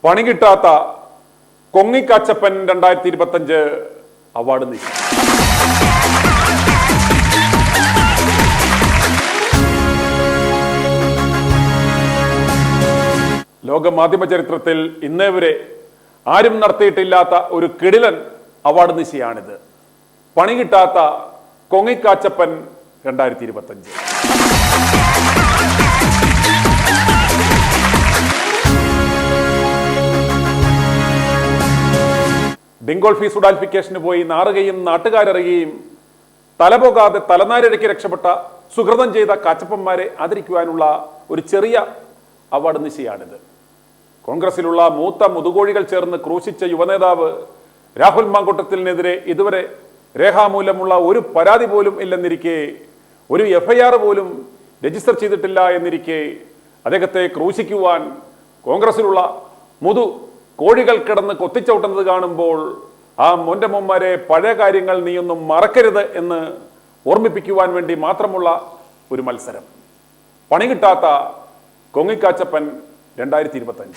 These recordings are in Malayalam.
പണി കിട്ടാത്ത കൊങ്ങിക്കാച്ചപ്പൻ 2025 അവാർഡ് നീക്കി. ലോക മാധ്യമ ചരിത്രത്തിൽ ഇന്നേ വരെ ആരും നടത്തിയിട്ടില്ലാത്ത ഒരു കിടിലൻ അവാർഡ് നിശയാണിത്. പണി കിട്ടാത്ത കൊങ്ങിക്കാച്ചപ്പൻ 2025. ഡിങ്കോൾഫി സുഡാൽഫിക്കേഷന് പോയി നാറുകയും നാട്ടുകാരറിയുകയും തലപോകാതെ തലനാരിഴയ്ക്ക് രക്ഷപ്പെട്ട സുഹൃതം ചെയ്ത കാച്ചപ്പന്മാരെ ആദരിക്കുവാനുള്ള ഒരു ചെറിയ അവാർഡ് നിശയാണിത്. കോൺഗ്രസിലുള്ള മൂത്ത മുതുകോഴികൾ ചേർന്ന് ക്രൂശിച്ച യുവനേതാവ് രാഹുൽ മാങ്കൂട്ടത്തിനെതിരെ ഇതുവരെ രേഖാമൂലമുള്ള ഒരു പരാതി പോലും ഇല്ലെന്നിരിക്കെ, ഒരു FIR പോലും രജിസ്റ്റർ ചെയ്തിട്ടില്ല എന്നിരിക്കെ അദ്ദേഹത്തെ ക്രൂശിക്കുവാൻ കോൺഗ്രസിലുള്ള മുതു കോഴികൾ കിടന്ന് കൊത്തിച്ചവിട്ടുന്നത് കാണുമ്പോൾ ആ മൊന്റമ്മമാരെ പഴയ കാര്യങ്ങൾ നീയൊന്നും മറക്കരുത് എന്ന് ഓർമ്മിപ്പിക്കുവാൻ വേണ്ടി മാത്രമുള്ള ഒരു മത്സരം. പണി കിട്ടാത്ത കൊങ്ങിക്കാച്ചപ്പൻ 2025.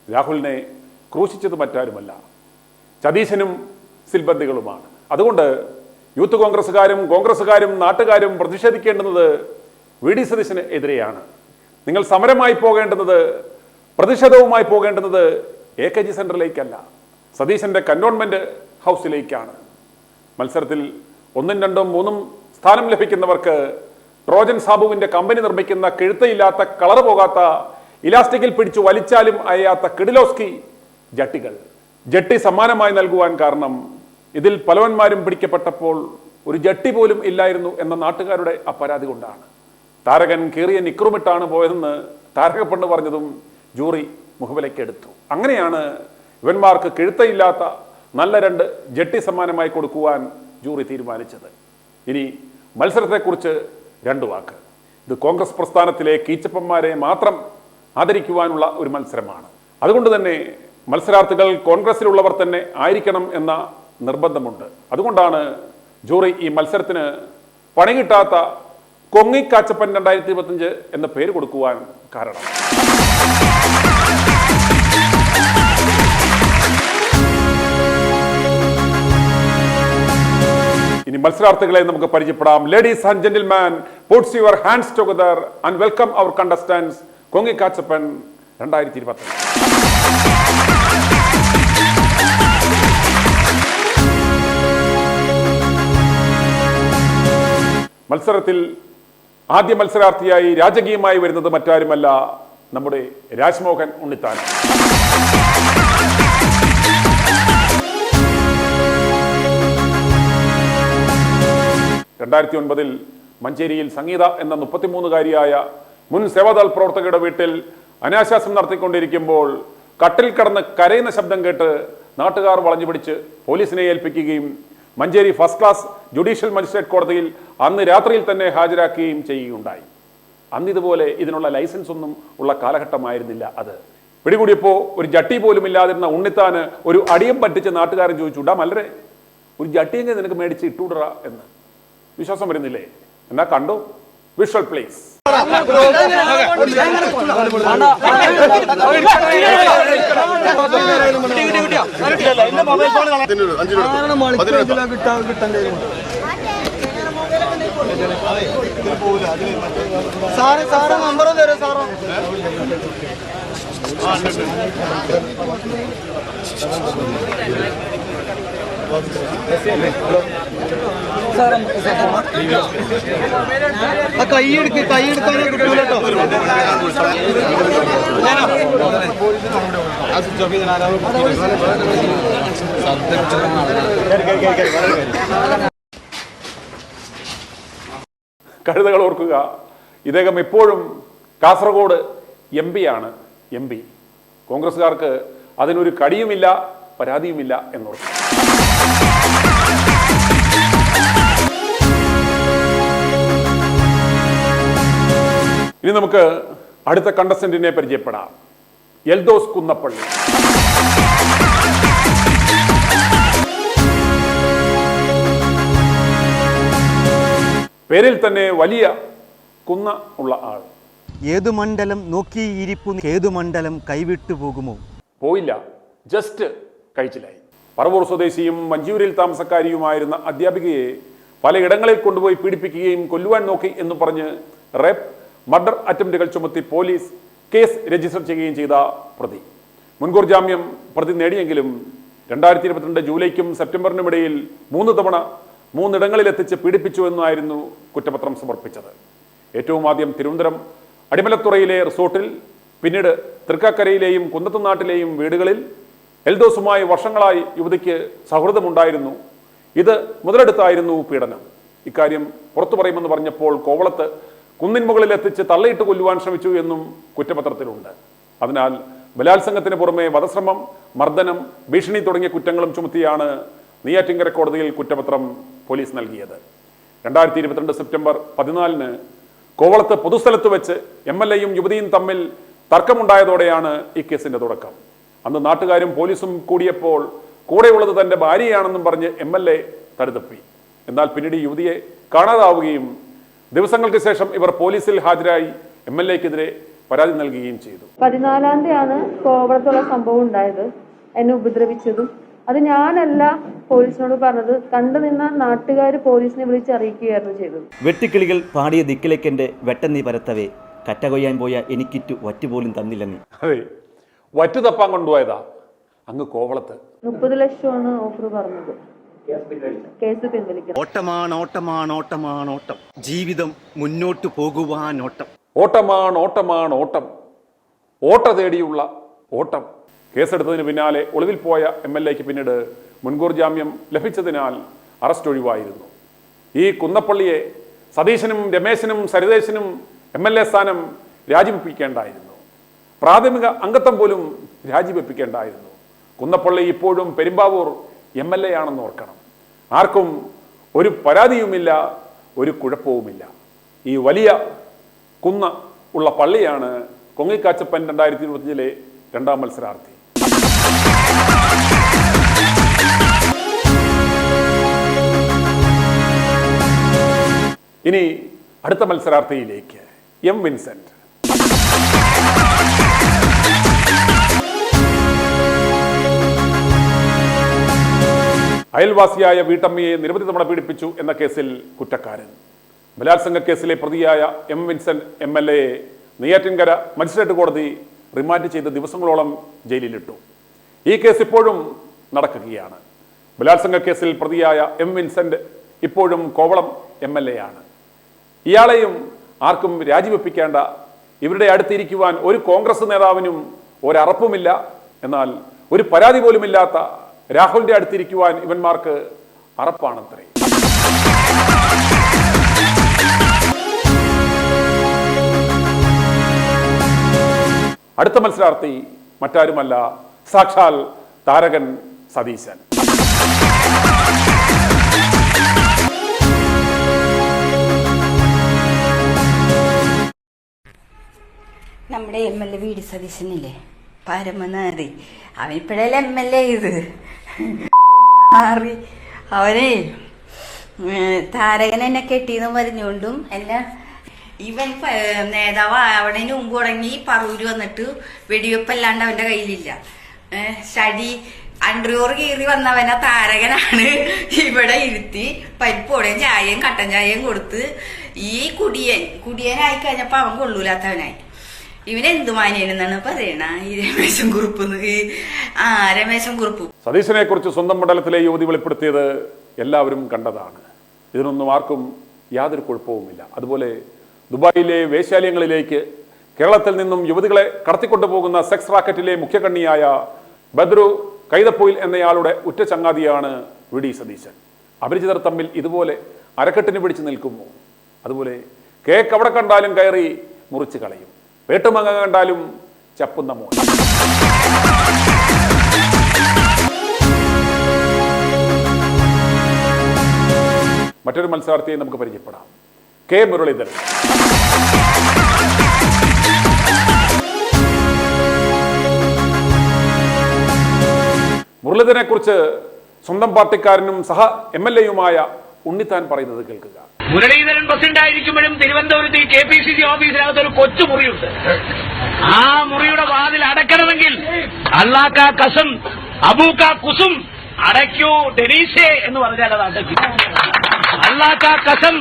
രാഹുലിനെ ക്രൂശിച്ചത് മറ്റാരുമല്ല, സതീശനും സിൽബന്ദികളുമാണ്. അതുകൊണ്ട് യൂത്ത് കോൺഗ്രസ്സുകാരും നാട്ടുകാരും പ്രതിഷേധിക്കേണ്ടുന്നത് VD സതീശന് എതിരെയാണ്. നിങ്ങൾ സമരമായി പോകേണ്ടുന്നത്, പ്രതിഷേധവുമായി പോകേണ്ടുന്നത് AKG സെന്ററിലേക്കല്ല, സതീശന്റെ കന്റോൺമെന്റ് ഹൗസിലേക്കാണ്. മത്സരത്തിൽ 1ഉം 2ഉം 3ഉം സ്ഥാനം ലഭിക്കുന്നവർക്ക് ട്രോജൻ സാബുവിന്റെ കമ്പനി നിർമ്മിക്കുന്ന കിഴുത്തയില്ലാത്ത കളർ പോകാത്ത ഇലാസ്റ്റിക്കിൽ പിടിച്ചു വലിച്ചാലും അയയാത്ത കിഡിലോസ്കി ജട്ടി സമ്മാനമായി നൽകുവാൻ കാരണം ഇതിൽ പലവന്മാരും പിടിക്കപ്പെട്ടപ്പോൾ ഒരു ജട്ടി പോലും ഇല്ലായിരുന്നു എന്ന നാട്ടുകാരുടെ പരാതി കൊണ്ടാണ്. താരകൻ കീറിയ നിക്രുമിട്ടാണ് പോയതെന്ന് താരകപ്പെണ്ണ് പറഞ്ഞതും ജൂറി മുഖവിലക്കെടുത്തു. അങ്ങനെയാണ് ഇവന്മാർക്ക് കിഴുത്തയില്ലാത്ത നല്ല 2 ജട്ടി സമ്മാനമായി കൊടുക്കുവാൻ ജൂറി തീരുമാനിച്ചത്. ഇനി മത്സരത്തെക്കുറിച്ച് 2 വാക്ക്. ഇത് കോൺഗ്രസ് പ്രസ്ഥാനത്തിലെ കീച്ചപ്പന്മാരെ മാത്രം ആദരിക്കുവാനുള്ള ഒരു മത്സരമാണ്. അതുകൊണ്ട് തന്നെ മത്സരാർത്ഥികൾ കോൺഗ്രസിലുള്ളവർ തന്നെ ആയിരിക്കണം എന്ന നിർബന്ധമുണ്ട്. അതുകൊണ്ടാണ് ജൂറി ഈ മത്സരത്തിന് പണി കിട്ടാത്ത കൊങ്ങിക്കാച്ചപ്പൻ 2025 എന്ന പേര് കൊടുക്കുവാൻ കാരണം. ഇനി മത്സരാർത്ഥികളെ നമുക്ക് പരിചയപ്പെടാം. Ladies and gentleman, puts your hands together and welcome our contestants കൊങ്ങിക്കാച്ചപ്പൻ 2025. മത്സരത്തിൽ ആദ്യ മത്സരാർത്ഥിയായി രാജകീയമായി വരുന്നത് മറ്റാരുമല്ല, നമ്മുടെ രാജ്മോഹൻ ഉണ്ണിത്താൻ. ൽ മഞ്ചേരിയിൽ സംഗീത എന്ന 33-കാരിയായ മുൻ സേവാദൾ പ്രവർത്തകരുടെ വീട്ടിൽ അനാശാസം നടത്തിക്കൊണ്ടിരിക്കുമ്പോൾ കട്ടിൽ കടന്ന് കരയുന്ന ശബ്ദം കേട്ട് നാട്ടുകാർ വളഞ്ഞു പിടിച്ച് പോലീസിനെ ഏൽപ്പിക്കുകയും Manjeri first class judicial magistrate കോടതിയിൽ അന്ന് രാത്രിയിൽ തന്നെ ഹാജരാക്കുകയും ചെയ്യുകയുണ്ടായി. അന്നിതുപോലെ ഇതിനുള്ള ലൈസൻസ് ഒന്നും ഉള്ള കാലഘട്ടമായിരുന്നില്ല അത്. പിടികൂടിയപ്പോൾ ഒരു ജട്ടി പോലും ഇല്ലാതിരുന്ന ഉണ്ണിത്താന് ഒരു അടിയം പറ്റിച്ച് നാട്ടുകാരൻ ചോദിച്ചു, "ഡാ മല്ലരെ, ഒരു ജട്ടിയെങ്കിൽ നിനക്ക് മേടിച്ച് ഇട്ടുവിടറ" എന്ന്. വിശ്വാസം വരുന്നില്ലേ? എന്നാ കണ്ടോ, വിഷ്വൽ പ്ലീസ്. സാറ് നമ്പർ തരും സാറോ. കൈയെടുക്കാനേ കിട്ടൂല കേട്ടോ. കഴുതകൾ ഓർക്കുക, ഇദ്ദേഹം ഇപ്പോഴും കാസർഗോഡ് MP ആണ്. MP കോൺഗ്രസ്സുകാർക്ക് അതിനൊരു കടിയുമില്ല, പരാതിയുമില്ല എന്നോർക്കും. ഇനി നമുക്ക് അടുത്ത കണ്ടസ്റ്റന്റിനെ പരിചയപ്പെടാം. എൽദോസ് കുന്നപ്പള്ളി. പേരിൽ തന്നെ വലിയ കുന്ന ഉള്ള ആൾ. ഏതു മണ്ഡലം നോക്കിയിരിപ്പു ഏതു മണ്ഡലം കൈവിട്ടു പോകുമോ? പോയില്ല, ജസ്റ്റ് കഴിച്ചിലായി. പറവൂർ സ്വദേശിയും മഞ്ചൂരിൽ താമസക്കാരിയുമായിരുന്ന അധ്യാപികയെ പലയിടങ്ങളിൽ കൊണ്ടുപോയി പീഡിപ്പിക്കുകയും കൊല്ലുവാൻ നോക്കി എന്ന് പറഞ്ഞ് റേപ്പ്, മർഡർ അറ്റംപ്റ്റുകൾ ചുമത്തി പോലീസ് കേസ് രജിസ്റ്റർ ചെയ്യുകയും ചെയ്ത പ്രതി. മുൻകൂർ ജാമ്യം പ്രതി നേടിയെങ്കിലും 2022 ജൂലൈക്കും സെപ്റ്റംബറിനും ഇടയിൽ 3 തവണ 3 ഇടങ്ങളിലെത്തിച്ച് പീഡിപ്പിച്ചു എന്നായിരുന്നു കുറ്റപത്രം സമർപ്പിച്ചത്. ഏറ്റവും ആദ്യം തിരുവനന്തപുരം അടിമലത്തുറയിലെ റിസോർട്ടിൽ, പിന്നീട് തൃക്കാക്കരയിലെയും കുന്നത്തുനാട്ടിലെയും വീടുകളിൽ. എൽദോസുമായി വർഷങ്ങളായി യുവതിക്ക് സൗഹൃദമുണ്ടായിരുന്നു. ഇത് മുതലെടുത്തായിരുന്നു പീഡനം. ഇക്കാര്യം പുറത്തു പറയുമെന്ന് പറഞ്ഞപ്പോൾ കോവളത്ത് കുന്നിൻ മുകളിൽ എത്തിച്ച് തള്ളയിട്ട് കൊല്ലുവാൻ ശ്രമിച്ചു എന്നും കുറ്റപത്രത്തിലുണ്ട്. അതിനാൽ ബലാത്സംഗത്തിന് പുറമെ വധശ്രമം, മർദ്ദനം, ഭീഷണി തുടങ്ങിയ കുറ്റങ്ങളും ചുമത്തിയാണ് നെയ്യാറ്റിൻകര കോടതിയിൽ കുറ്റപത്രം പോലീസ് നൽകിയത്. 2022 സെപ്റ്റംബർ 14 കോവളത്ത് പൊതുസ്ഥലത്ത് വെച്ച് MLAയും യുവതിയും തമ്മിൽ തർക്കമുണ്ടായതോടെയാണ് ഈ കേസിന്റെ തുടക്കം. അന്ന് നാട്ടുകാരും പോലീസും കൂടിയപ്പോൾ കൂടെയുള്ളത് തന്റെ ഭാര്യയാണെന്നും പറഞ്ഞ് MLA തടുതപ്പി. എന്നാൽ പിന്നീട് യുവതിയെ കാണാതാവുകയും ദിവസങ്ങൾക്ക് ശേഷം ഇവർ പോലീസിൽ ഹാജരായി MLAക്കെതിരെ പരാതി നൽകുകയും ചെയ്തു. 14-ാം തീയതിയാണ് കോവളത്തുള്ള സംഭവം ഉണ്ടായത്. എന്നെ ഉപദ്രവിച്ചതും അത് ഞാനല്ല പോലീസിനോട് പറഞ്ഞത്. കണ്ടു നിന്ന നാട്ടുകാർ പോലീസിനെ വിളിച്ചറിയിക്കുകയായിരുന്നു ചെയ്തത്. വെട്ടിക്കിളികൾ പാടിയ ദിക്കിലേക്കെന്റെ വെട്ടനീ പരത്തവേ, കറ്റ കൊയ്യാൻ പോയ എനിക്കിറ്റു വറ്റുപോലും തന്നില്ലെന്ന്. അതെ, വറ്റു തപ്പാൻ കൊണ്ടുപോയതാ അങ്ങ് കോവളത്ത്. 30 ലക്ഷമാണ് ഓഫർ പറഞ്ഞത്. കേസ് പിൻവലിക്കണം. ഓട്ടമാണ് ഓട്ടമാണ് ഓട്ടമാണ് ഓട്ടം, ജീവിതം മുന്നോട്ട് പോകുവാൻ ഓട്ടം. ഓട്ടമാണ് ഓട്ടമാണ് ഓട്ടം, ഓട്ട തേടിയുള്ള ഓട്ടം. കേസെടുത്തതിന് പിന്നാലെ ഒളിവിൽ പോയ MLAക്ക് പിന്നീട് മുൻകൂർ ജാമ്യം ലഭിച്ചതിനാൽ അറസ്റ്റ് ഒഴിവായിരുന്നു. ഈ കുന്നപ്പള്ളിയെ സതീശനും രമേശനും സരിതേശനും MLA സ്ഥാനം രാജിവെപ്പിക്കേണ്ടായിരുന്നു. പ്രാഥമിക അംഗത്വം പോലും രാജിവെപ്പിക്കേണ്ടായിരുന്നു. കുന്നപ്പള്ളി ഇപ്പോഴും പെരുമ്പാവൂർ MLA ആണെന്ന് ഓർക്കണം. ആർക്കും ഒരു പരാതിയുമില്ല, ഒരു കുഴപ്പവുമില്ല. ഈ വലിയ കുന്ന ഉള്ള പള്ളിയാണ് കൊങ്ങിക്കാച്ചപ്പൻ 2025 2ാം മത്സരാർത്ഥി. ഇനി അടുത്ത മത്സരാർത്ഥിയിലേക്ക്, M. വിൻസെന്റ്. അയൽവാസിയായ വീട്ടമ്മയെ നിരവധി തവണ പീഡിപ്പിച്ചു എന്ന കേസിൽ കുറ്റക്കാരൻ. ബലാത്സംഗ കേസിലെ പ്രതിയായ M. വിൻസെന്റ് MLAയെ നെയ്യാറ്റിൻകര മജിസ്ട്രേറ്റ് കോടതി റിമാൻഡ് ചെയ്ത് ദിവസങ്ങളോളം ജയിലിലിട്ടു. ഈ കേസ് ഇപ്പോഴും നടക്കുകയാണ്. ബലാത്സംഗ കേസിൽ പ്രതിയായ M. വിൻസെന്റ് ഇപ്പോഴും കോവളം MLA ആണ്. ഇയാളെയും ആർക്കും രാജിവെപ്പിക്കേണ്ട. ഇവരുടെ അടുത്തിരിക്കുവാൻ ഒരു കോൺഗ്രസ് നേതാവിനും ഒരറപ്പുമില്ല. എന്നാൽ ഒരു പരാതി പോലുമില്ലാത്ത രാഹുലിന്റെ അടുത്തിരിക്കുവാൻ ഇവന്മാർക്ക് അറപ്പാണത്രേ. അടുത്ത മത്സരാർത്ഥി മറ്റാരുമല്ല, സാക്ഷാൽ താരകൻ സതീശൻ. നമ്മുടെ MLA വി ഡി സതീശനില്ലേ, പരമനാറി. അവൻ ഇപ്പോഴല്ലേ MLA ഇത് മാറി. അവനെ താരകൻ എന്നെ കെട്ടിയെന്ന് പറഞ്ഞുകൊണ്ടും എന്നെ ഇവൻ നേതാവ് അവിടേന് മുമ്പ് തുടങ്ങി പറൂര് വന്നിട്ട് വെടിവെപ്പല്ലാണ്ട് അവന്റെ കയ്യിലില്ല. സ്റ്റഡി അണ്ടർയോർ കീറി വന്നവനെ താരകനാണ് ഇവിടെ ഇരുത്തി പരിപ്പോടെയും ചായയും കട്ടൻ ചായയും കൊടുത്ത് ഈ കുടിയനായി കഴിഞ്ഞപ്പോ അവൻ കൊള്ളൂലാത്തവനായി. ഇവനെന്തു മാനിയനെന്നാണ് പറയണ ഈ രമേശൻ കുറുപ്പ്. രമേശൻ കുറുപ്പ് സതീശനെ കുറിച്ച് സ്വന്തം മണ്ഡലത്തിലെ യുവതി വെളിപ്പെടുത്തിയത് എല്ലാവരും കണ്ടതാണ്. ഇതിനൊന്നും ആർക്കും യാതൊരു കുഴപ്പവുമില്ല. അതുപോലെ ദുബായിലെ വേശ്യാലയങ്ങളിലേക്ക് കേരളത്തിൽ നിന്നും യുവതികളെ കടത്തിക്കൊണ്ടുപോകുന്ന സെക്സ് റാക്കറ്റിലെ മുഖ്യകണ്ണിയായ ബദ്രു കൈതപ്പൊയിൽ എന്നയാളുടെ ഉറ്റ ചങ്ങാതിയാണ് വി ഡി സതീശൻ. അപരിചിതർ തമ്മിൽ ഇതുപോലെ അരക്കെട്ടിന് പിടിച്ചു നിൽക്കുമോ? അതുപോലെ കേക്ക് അവിടെ കണ്ടാലും കയറി മുറിച്ച് കളയും. പേട്ടുമങ്ങ കണ്ടാലും ചപ്പുന്ന മോൻ. മറ്റൊരു മത്സരാർത്ഥിയെ നമുക്ക് പരിചയപ്പെടാം, K. മുരളീധരൻ. മുരളീധരനെ കുറിച്ച് സ്വന്തം പാർട്ടിക്കാരനും സഹ MLAയുമായ ഉണ്ണിത്താൻ പറയുന്നത് കേൾക്കുക. മുരളീധരൻ പ്രസിഡന്റായിരിക്കുമ്പോഴും തിരുവനന്തപുരത്ത് ഈ KPCC ഓഫീസിനകത്ത് ഒരു കൊച്ചു മുറിയുണ്ട്. ആ മുറിയുടെ വാതിൽ അടക്കണമെങ്കിൽ അള്ളാക്ക കസം അബൂക്ക കുസും അടയ്ക്കൂ ഡെനീസേ എന്ന് പറഞ്ഞാൽ അത് അടയ്ക്കും. അള്ളാക്ക കസം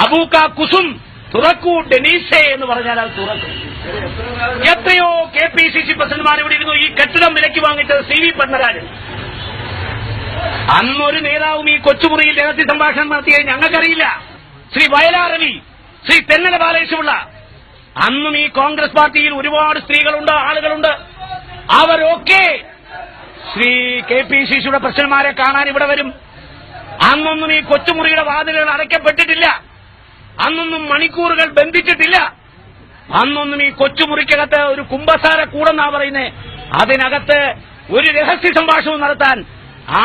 അബൂക്ക കുസും തുറക്കൂ ഡെനീസേ എന്ന് പറഞ്ഞാൽ അത് തുറക്കും. എത്രയോ KPCC പ്രസിഡന്റുമാർ ഇവിടെ ഇരുന്നു. ഈ കെട്ടിടം വിലയ്ക്ക് വാങ്ങിച്ചത് CV പത്മരാജൻ. അന്നൊരു നേതാവും ഈ കൊച്ചുമുറിയിൽ രഹസ്യ സംഭാഷണം നടത്തിയത് ഞങ്ങൾക്കറിയില്ല. ശ്രീ വയലാർ രവി, ശ്രീ തെന്നല ബാലകൃഷ്ണപിള്ള. അന്നും ഈ കോൺഗ്രസ് പാർട്ടിയിൽ ഒരുപാട് സ്ത്രീകളുണ്ട്, ആളുകളുണ്ട്. അവരൊക്കെ ശ്രീ KPCCയുടെ പ്രസിഡന്റുമാരെ കാണാൻ ഇവിടെ വരും. അന്നൊന്നും ഈ കൊച്ചുമുറിയുടെ വാതിലുകൾ അടയ്ക്കപ്പെട്ടിട്ടില്ല. അന്നൊന്നും മണിക്കൂറുകൾ ബന്ധിച്ചിട്ടില്ല. അന്നൊന്നും ഈ കൊച്ചുമുറിക്കകത്ത് ഒരു കുമ്പസാര കൂടെന്നാ പറയുന്നേ. അതിനകത്ത് ഒരു രഹസ്യ സംഭാഷണം നടത്താൻ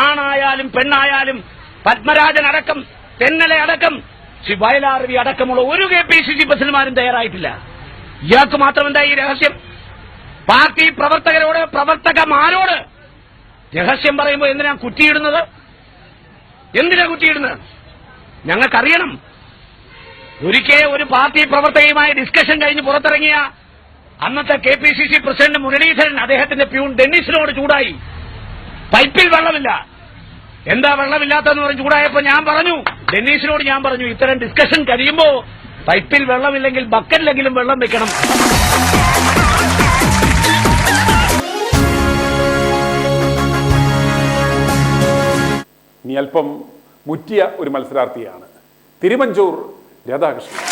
ആണായാലും പെണ്ണായാലും പത്മരാജൻ അടക്കം, തെന്നല അടക്കം, ശ്രീ വയലാർ രവി അടക്കമുള്ള ഒരു KPCC പ്രസിഡന്റുമാരും തയ്യാറായിട്ടില്ല. ഇയാൾക്ക് മാത്രമെന്താ ഈ രഹസ്യം? പാർട്ടി പ്രവർത്തകരോട്, പ്രവർത്തകമാരോട് രഹസ്യം പറയുമ്പോൾ എന്തിനാ കുറ്റിയിടുന്നത്? എന്തിനാ കുറ്റിയിടുന്നത്? ഞങ്ങൾക്കറിയണം. ഒരിക്കൽ ഒരു പാർട്ടി പ്രവർത്തകയുമായി ഡിസ്കഷൻ കഴിഞ്ഞ് പുറത്തിറങ്ങിയ അന്നത്തെ KPCC പ്രസിഡന്റ് മുരളീധരൻ അദ്ദേഹത്തിന്റെ പ്യൂൺ ഡെന്നിസിനോട് ചൂടായി. പൈപ്പിൽ വെള്ളമില്ല. എന്താ വെള്ളമില്ലാത്തതെന്ന് പറഞ്ഞ് ചൂടായപ്പോ ഡെന്നീസിനോട് ഞാൻ പറഞ്ഞു, ഇത്തരം ഡിസ്കഷൻ കഴിയുമ്പോ പൈപ്പിൽ വെള്ളമില്ലെങ്കിൽ ബക്കറ്റിലെങ്കിലും വെള്ളം വെക്കണം. ഇനി അല്പം മുറ്റിയ ഒരു മത്സരാർത്ഥിയാണ് തിരുവഞ്ചൂർ രാധാകൃഷ്ണൻ.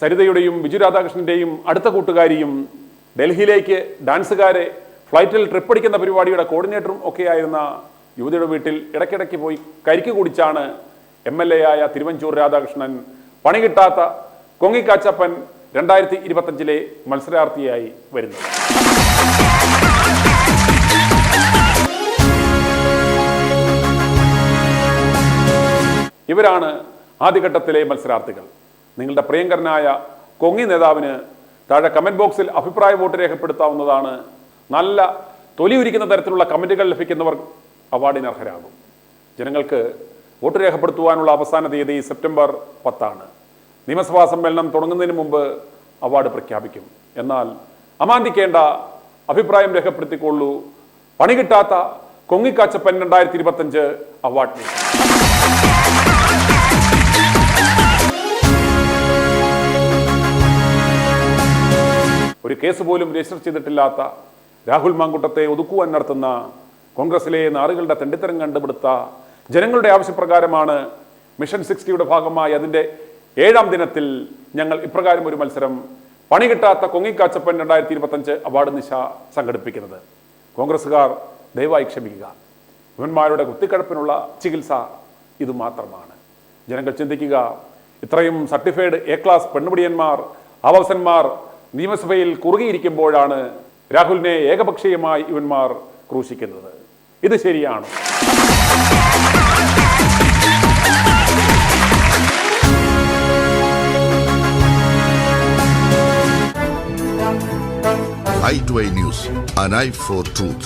സരിതയുടെയും ബിജു രാധാകൃഷ്ണന്റെയും അടുത്ത കൂട്ടുകാരിയും ഡൽഹിയിലേക്ക് ഡാൻസുകാരെ ഫ്ലൈറ്റിൽ ട്രിപ്പടിക്കുന്ന പരിപാടിയുടെ കോർഡിനേറ്ററും ഒക്കെയായിരുന്ന യുവതിയുടെ വീട്ടിൽ ഇടയ്ക്കിടയ്ക്ക് പോയി കരിക്ക് കുടിച്ചാണ് MLA ആയ തിരുവഞ്ചൂർ രാധാകൃഷ്ണൻ പണി കിട്ടാത്ത കൊങ്ങിക്കാച്ചപ്പൻ 2025 മത്സരാർത്ഥിയായി വരുന്നത്. ഇവരാണ് ആദ്യഘട്ടത്തിലെ മത്സരാർത്ഥികൾ. നിങ്ങളുടെ പ്രിയങ്കരനായ കൊങ്ങി നേതാവിന് താഴെ കമന്റ് ബോക്സിൽ അഭിപ്രായ വോട്ട് രേഖപ്പെടുത്താവുന്നതാണ്. നല്ല തൊലിയുരിക്കുന്ന തരത്തിലുള്ള കമന്റുകൾ ലഭിക്കുന്നവർ അവാർഡിന് അർഹരാകും. ജനങ്ങൾക്ക് വോട്ട് രേഖപ്പെടുത്തുവാനുള്ള അവസാന തീയതി സെപ്റ്റംബർ 10. നിയമസഭാ സമ്മേളനം തുടങ്ങുന്നതിന് മുമ്പ് അവാർഡ് പ്രഖ്യാപിക്കും. എന്നാൽ അമാന്തിക്കേണ്ട, അഭിപ്രായം രേഖപ്പെടുത്തിക്കൊള്ളൂ. പണി കിട്ടാത്ത കൊങ്ങിക്കാച്ചപ്പൻ 2025 അവാർഡ്. ഒരു കേസ് പോലും രജിസ്റ്റർ ചെയ്തിട്ടില്ലാത്ത രാഹുൽ മാങ്കുട്ടത്തെ ഒതുക്കുവാൻ നടത്തുന്ന കോൺഗ്രസിലെ നാറുകളുടെ തെണ്ടിത്തരം കണ്ടുപിടുത്ത ജനങ്ങളുടെ ആവശ്യപ്രകാരമാണ് മിഷൻ 60യുടെ ഭാഗമായി അതിൻ്റെ 7ാം ദിനത്തിൽ ഞങ്ങൾ ഇപ്രകാരം ഒരു മത്സരം പണി കിട്ടാത്ത കൊങ്ങിക്കാച്ചപ്പൻ 2025 അവാർഡ് നിശ സംഘടിപ്പിക്കുന്നത്. കോൺഗ്രസ്സുകാർ ദയവായി ക്ഷമിക്കുക. ഇവന്മാരുടെ കുത്തിക്കഴപ്പിനുള്ള ചികിത്സ ഇത് മാത്രമാണ്. ജനങ്ങൾ ചിന്തിക്കുക, ഇത്രയും സർട്ടിഫൈഡ് A ക്ലാസ് പെണ്ണുപിടിയന്മാർ, ആവാസന്മാർ നിയമസഭയിൽ കുറുകിയിരിക്കുമ്പോഴാണ് രാഹുലിനെ ഏകപക്ഷീയമായി ഇവന്മാർ ക്രൂശിക്കുന്നത്. ഇത് ശരിയാണോ? i2i News, an eye for truth.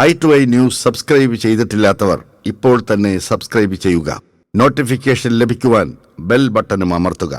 i2i News subscribe ചെയ്തിട്ടില്ലാത്തവർ ഇപ്പോൾ തന്നെ സബ്സ്ക്രൈബ് ചെയ്യുക. നോട്ടിഫിക്കേഷൻ ലഭിക്കുവാൻ ബെൽ ബട്ടണും അമർത്തുക.